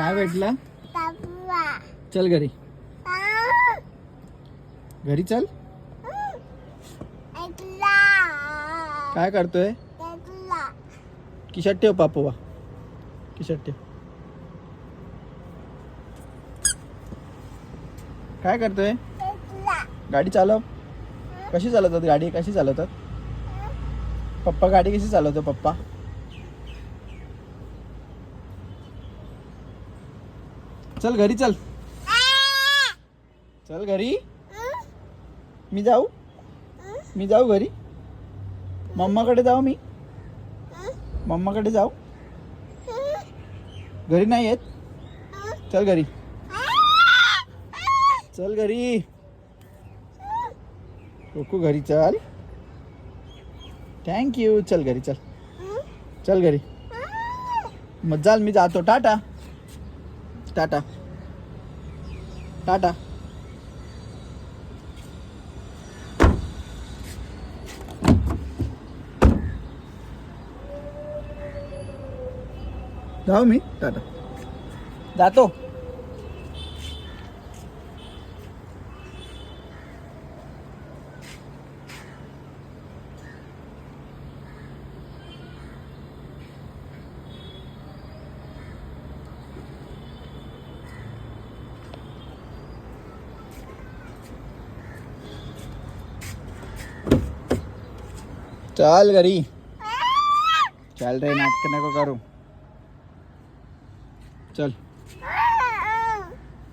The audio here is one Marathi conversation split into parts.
काय भेटलं? चल घरी, घरी चल. काय करतोय? खिशात ठेव पापोवा, खिशात ठेव. काय करतोय? गाडी चालव. कशी चालवतात गाडी? कशी चालवतात पप्पा? गाडी कशी चालवतो पप्पा? चल घरी चल. चल घरी. मी जाऊ घरी. मम्माकडे जाऊ मी. मम्माकडे जाऊ. घरी नाही येत. चल घरी. चल घरी. कोको घरी चल. थँक्यू. चल घरी चल. चल घरी. मग चाल, मी जातो. टाटा टाटा टाटा. जाऊ मी. टाटा. जातो. चल घरी. चल रे, नाटक नको करू. चल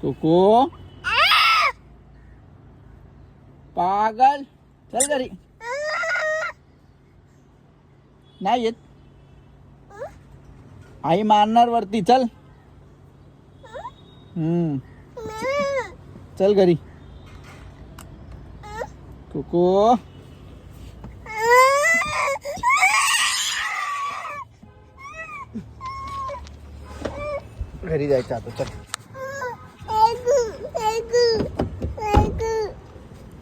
कोको. पागल. चल घरी. नाही येत. आई मारणार वरती. चल. चल घरी. कोको. घरी जायचं आता. चल.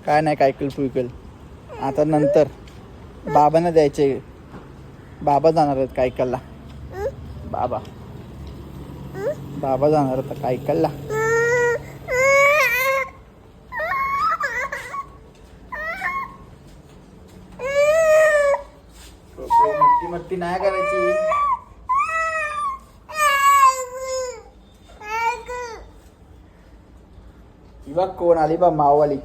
काय नाही, काय फुईकल आता. नंतर बाबांना द्यायचे. बाबा जाणार आहेत कायकलला. बाबा जाणार आहेत कायकलला. मस्ती मस्ती नाही करायची. बघ कोण आली बा, माववाली.